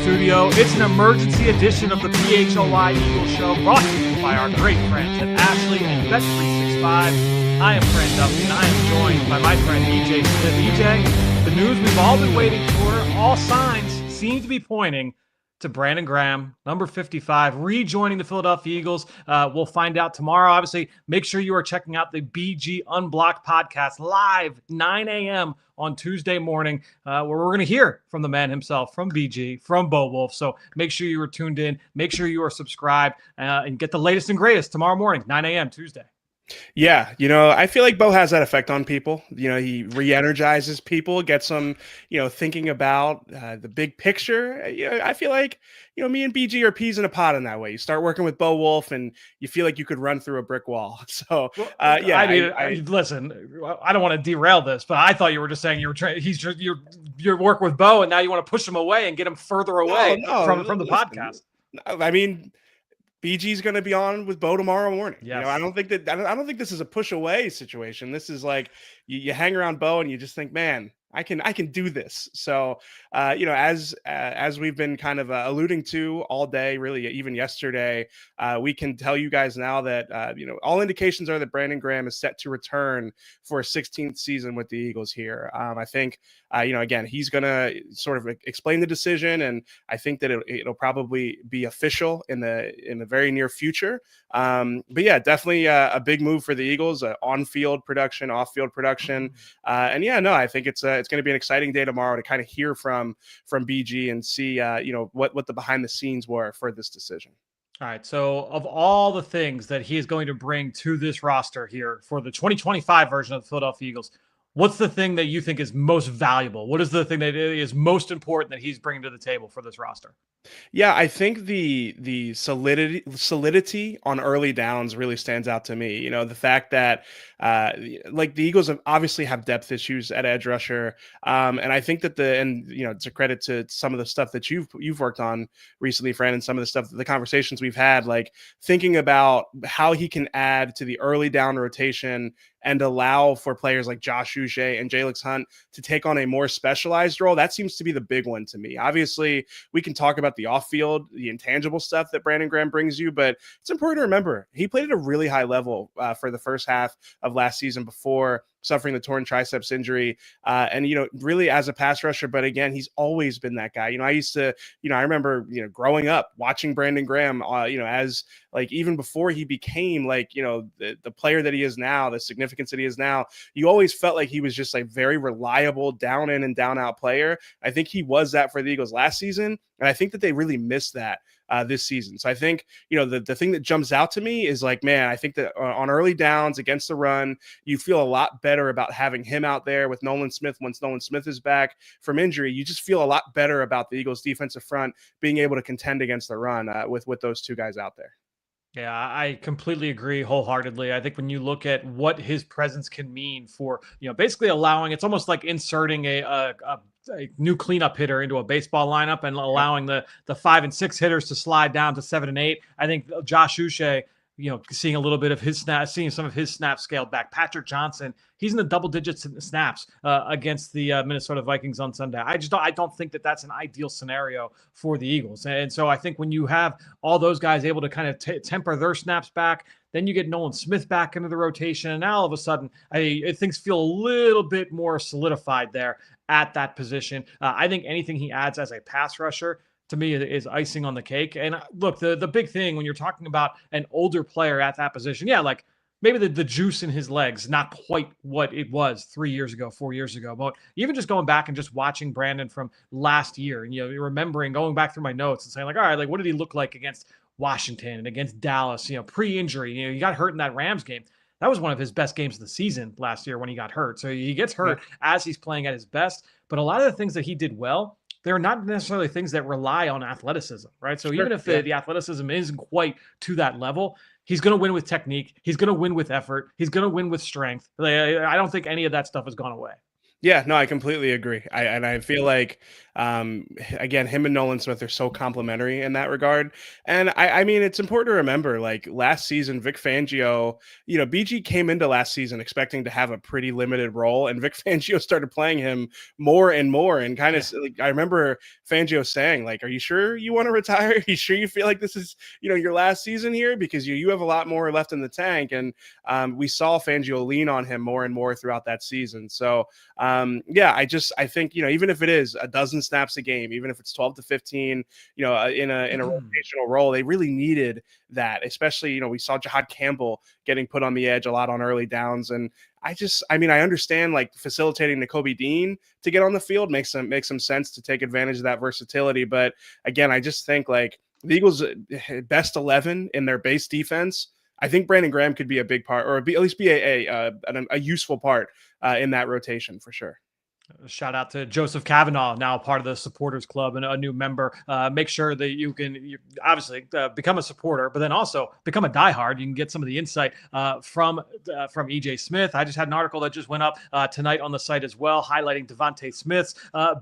studio. It's an emergency edition of the PHLY Eagles Show, brought to you by our great friends at Ashley and Bet365. I am Fran Duffy, and I am joined by my friend EJ Smith. EJ, the news we've all been waiting for, all signs seem to be pointing to Brandon Graham, number 55, rejoining the Philadelphia Eagles. We'll find out tomorrow. Obviously, make sure you are checking out the BG Unblocked podcast live 9 a.m. on Tuesday morning, where we're going to hear from the man himself, from BG, from Bo Wolf. So make sure you are tuned in. Make sure you are subscribed and get the latest and greatest tomorrow morning, 9 a.m. Tuesday. Yeah, I feel like Bo has that effect on people. He re-energizes people, gets them, thinking about the big picture. I feel like, me and BG are peas in a pod in that way. You start working with Bo Wolf and you feel like you could run through a brick wall. So, listen, I don't want to derail this, but I thought you were just saying you're working with Bo and now you want to push him away and get him further away from the podcast. I mean, BG's going to be on with Bo tomorrow morning. Yes. I don't think this is a push away situation. This is like you hang around Bo and you just think, man, I can do this. So, as we've been kind of alluding to all day, really, even yesterday, we can tell you guys now that, all indications are that Brandon Graham is set to return for a 16th season with the Eagles here. I think, again, he's going to sort of explain the decision, and I think that it'll probably be official in the very near future. But yeah, definitely a big move for the Eagles, on-field production, off-field production. I think it's going to be an exciting day tomorrow to kind of hear from BG and see, what the behind the scenes were for this decision. All right. So of all the things that he is going to bring to this roster here for the 2025 version of the Philadelphia Eagles, what's the thing that you think is most valuable? What is the thing that is most important that he's bringing to the table for this roster? Yeah, I think the solidity on early downs really stands out to me. The fact that like the Eagles obviously have depth issues at edge rusher, and I think that it's a credit to some of the stuff that you've worked on recently, Fran, and some of the conversations we've had, like thinking about how he can add to the early down rotation and allow for players like Josh Uche and Jalix Hunt to take on a more specialized role. That seems to be the big one to me. Obviously, we can talk about the off-field, the intangible stuff that Brandon Graham brings you, but it's important to remember he played at a really high level for the first half of last season before suffering the torn triceps injury. And really as a pass rusher, but again, he's always been that guy. I remember, growing up watching Brandon Graham, as like, even before he became like, the player that he is now, the significance that he is now, you always felt like he was just like very reliable down in and down out player. I think he was that for the Eagles last season. And I think that they really missed that this season. So I think, the thing that jumps out to me is like, man, I think that on early downs against the run, you feel a lot better about having him out there with Nolan Smith. Once Nolan Smith is back from injury, you just feel a lot better about the Eagles defensive front being able to contend against the run with those two guys out there. Yeah, I completely agree wholeheartedly. I think when you look at what his presence can mean for, basically allowing, it's almost like inserting a new cleanup hitter into a baseball lineup and allowing the 5 and 6 hitters to slide down to 7 and 8. I think Josh Uche, seeing a little bit of his snaps, seeing some of his snaps scaled back. Patrick Johnson, he's in the double digits snaps against the Minnesota Vikings on Sunday. I don't think that that's an ideal scenario for the Eagles. And so I think when you have all those guys able to kind of temper their snaps back, then you get Nolan Smith back into the rotation, and now all of a sudden, things feel a little bit more solidified there at that position. I think anything he adds as a pass rusher, to me, is icing on the cake. And look, the big thing when you're talking about an older player at that position, yeah, like maybe the juice in his legs, not quite what it was 3 years ago, 4 years ago. But even just going back and just watching Brandon from last year, and remembering, going back through my notes and saying like, all right, like what did he look like against Washington and against Dallas, pre-injury, he got hurt in that Rams game. That was one of his best games of the season last year when he got hurt. So he gets hurt as he's playing at his best. But a lot of the things that he did well, they're not necessarily things that rely on athleticism, right? So even if the athleticism isn't quite to that level, he's going to win with technique. He's going to win with effort. He's going to win with strength. I don't think any of that stuff has gone away. Yeah, no, I completely agree. I feel like again, him and Nolan Smith are so complementary in that regard. And I mean, it's important to remember, like last season, Vic Fangio, BG came into last season expecting to have a pretty limited role, and Vic Fangio started playing him more and more. And kind of Yeah. like I remember Fangio saying, like, "Are you sure you want to retire? Are you sure you feel like this is your last season here, because you have a lot more left in the tank." And we saw Fangio lean on him more and more throughout that season. So yeah, I think, even if it is a dozen snaps a game, even if it's 12 to 15, in a rotational role, they really needed that. Especially, we saw Jahad Campbell getting put on the edge a lot on early downs. And I mean, I understand like facilitating Nakobe Dean to get on the field makes some sense to take advantage of that versatility. But again, I just think like the Eagles best 11 in their base defense. I think Brandon Graham could be a big part, or at least be a useful part in that rotation for sure. Shout out to Joseph Kavanaugh, now part of the supporters club and a new member. Make sure that you obviously become a supporter, but then also become a diehard. You can get some of the insight from EJ Smith. I just had an article that just went up tonight on the site as well, highlighting Devontae Smith's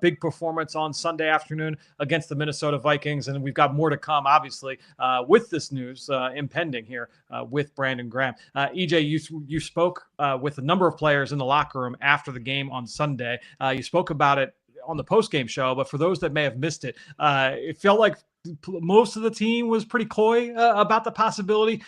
big performance on Sunday afternoon against the Minnesota Vikings, and we've got more to come, obviously, with this news impending here with Brandon Graham. EJ, you spoke with a number of players in the locker room after the game on Sunday. You spoke about it on the post-game show, but for those that may have missed it, it felt like most of the team was pretty coy about the possibility.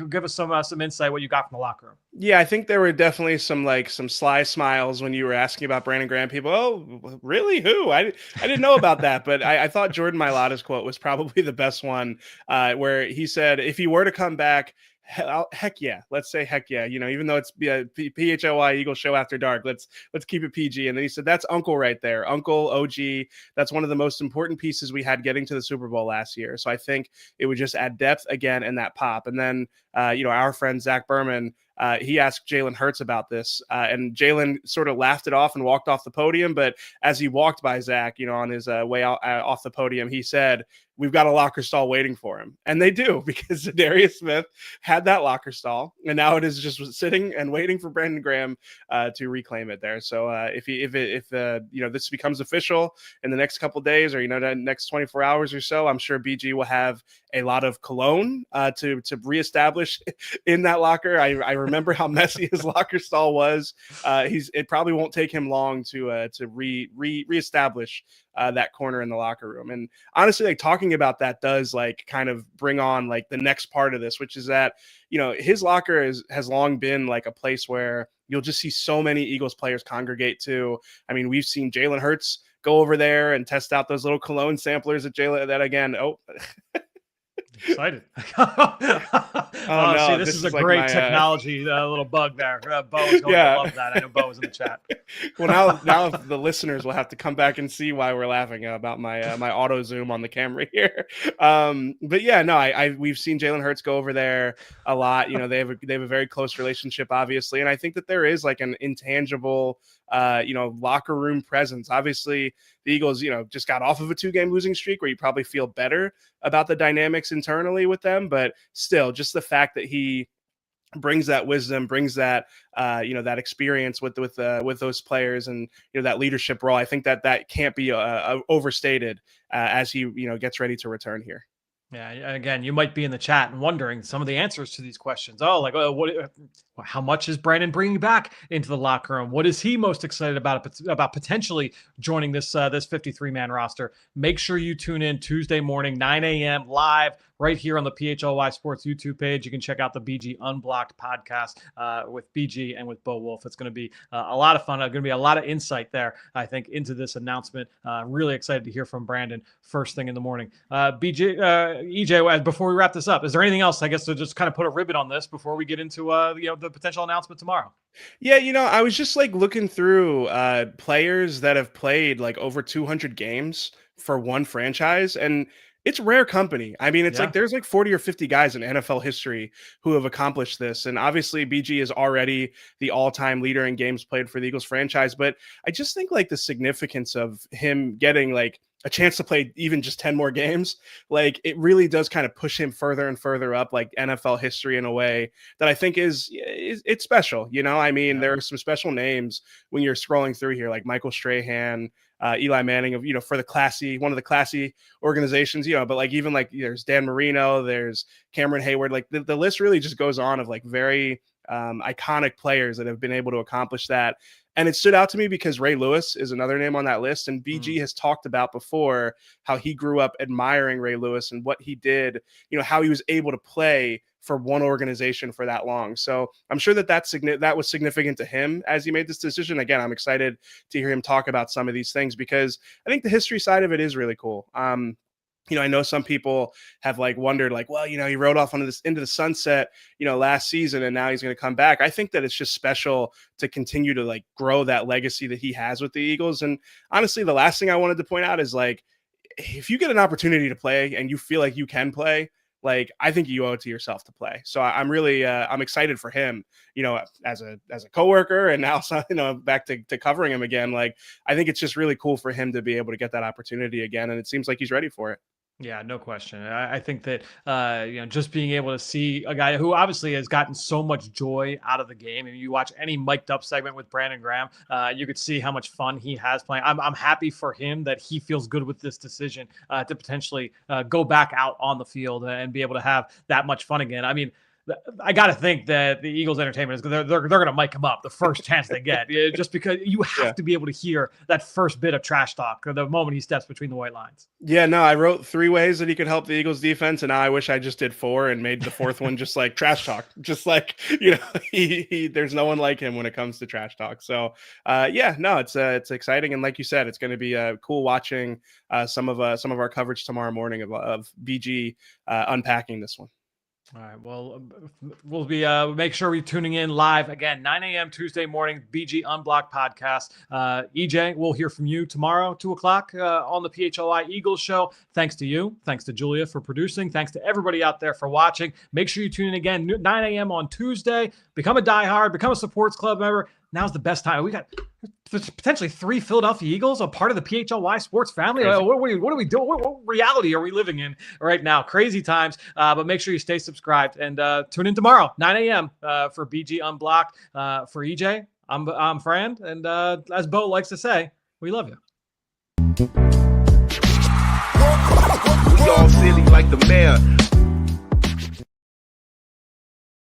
Give us some insight what you got from the locker room. Yeah, I think there were definitely some sly smiles when you were asking about Brandon Graham. People, oh, really? Who? I didn't know about that, but I thought Jordan Mailata's quote was probably the best one, where he said, if he were to come back, heck yeah, let's say heck yeah, even though it's PHLY Eagle Show After Dark, let's keep it PG. And then he said, that's Uncle right there, Uncle OG. That's one of the most important pieces we had getting to the Super Bowl last year. So I think it would just add depth again and that pop. And then our friend Zach Berman, he asked Jalen Hurts about this, and Jalen sort of laughed it off and walked off the podium. But as he walked by Zach, on his way out off the podium, he said, we've got a locker stall waiting for him. And they do, because Darius Smith had that locker stall, and now it is just sitting and waiting for Brandon Graham to reclaim it there. So if this becomes official in the next couple of days, or the next 24 hours or so, I'm sure BG will have a lot of cologne to reestablish in that locker. I remember how messy his locker stall was. It probably won't take him long to reestablish that corner in the locker room. And honestly, like, talking about that does like kind of bring on like the next part of this, which is that his locker has long been like a place where you'll just see so many Eagles players congregate to. I mean, we've seen Jalen Hurts go over there and test out those little cologne samplers that again. Oh, excited. Oh no, see, this is a like great technology little bug there. Bo is going to love that. I know Bo is in the chat. Well, now the listeners will have to come back and see why we're laughing about my auto zoom on the camera here. But yeah, no, we've seen Jalen Hurts go over there a lot. They have a very close relationship, obviously, and I think that there is like an intangible locker room presence. Obviously, the Eagles, just got off of a 2-game losing streak where you probably feel better about the dynamics internally with them. But still, just the fact that he brings that wisdom, brings that that experience with those players, and that leadership role, I think that can't be overstated as he gets ready to return here. Yeah, and again, you might be in the chat and wondering some of the answers to these questions. Oh, like, how much is Brandon bringing back into the locker room? What is he most excited about potentially joining this 53-man roster? Make sure you tune in Tuesday morning, 9 a.m. live right here on the PHLY Sports YouTube page. You can check out the BG Unblocked podcast with BG and with Bo Wolf. It's going to be a lot of fun. Going to be a lot of insight there, I think, into this announcement. Really excited to hear from Brandon first thing in the morning. EJ, before we wrap this up, is there anything else, I guess, to just kind of put a ribbon on this before we get into the potential announcement tomorrow? Yeah, I was just like looking through players that have played like over 200 games for one franchise, and it's rare company. I mean, it's like there's like 40 or 50 guys in NFL history who have accomplished this. And obviously BG is already the all-time leader in games played for the Eagles franchise, but I just think like the significance of him getting like a chance to play even just 10 more games, like it really does kind of push him further and further up like NFL history in a way that I think is it's special. You know, I mean, there are some special names when you're scrolling through here, like Michael Strahan, Eli Manning of, for one of the classy organizations, but like even like there's Dan Marino, there's Cameron Hayward, like the list really just goes on of like very iconic players that have been able to accomplish that. And it stood out to me because Ray Lewis is another name on that list. And BG has talked about before how he grew up admiring Ray Lewis and what he did, how he was able to play for one organization for that long. So I'm sure that was significant to him as he made this decision. Again, I'm excited to hear him talk about some of these things because I think the history side of it is really cool. I know some people have like wondered like, well, he rode off into the sunset, last season, and now he's going to come back. I think that it's just special to continue to like grow that legacy that he has with the Eagles. And honestly, the last thing I wanted to point out is like, if you get an opportunity to play and you feel like you can play, like, I think you owe it to yourself to play. So I'm really, I'm excited for him, as a coworker, and now, back to covering him again. Like, I think it's just really cool for him to be able to get that opportunity again. And it seems like he's ready for it. Yeah, no question. I think that just being able to see a guy who obviously has gotten so much joy out of the game, and you watch any mic'd up segment with Brandon Graham, you could see how much fun he has playing. I'm happy for him that he feels good with this decision to potentially go back out on the field and be able to have that much fun again. I mean, I got to think that the Eagles Entertainment is they're going to mic him up the first chance they get, just because you have to be able to hear that first bit of trash talk or the moment he steps between the white lines. Yeah, no, I wrote 3 ways that he could help the Eagles defense, and now I wish I just did 4 and made the 4th one just like trash talk, just like he there's no one like him when it comes to trash talk. So it's exciting, and like you said, it's going to be cool watching some of our coverage tomorrow morning of BG unpacking this one. All right. Well, we'll be make sure we're tuning in live again, 9 a.m. Tuesday morning, BG Unblocked podcast. EJ, we'll hear from you tomorrow, 2:00 on the PHLI Eagles show. Thanks to you. Thanks to Julia for producing. Thanks to everybody out there for watching. Make sure you tune in again, 9 a.m. on Tuesday. Become a diehard, become a supports club member. Now's the best time. We got potentially 3 Philadelphia Eagles, a part of the PHLY sports family. What are we doing? What reality are we living in right now? Crazy times. But make sure you stay subscribed and tune in tomorrow, 9 a.m. For BG Unblocked. For EJ, I'm Fran, and as Bo likes to say, we love you. We all silly like the mayor.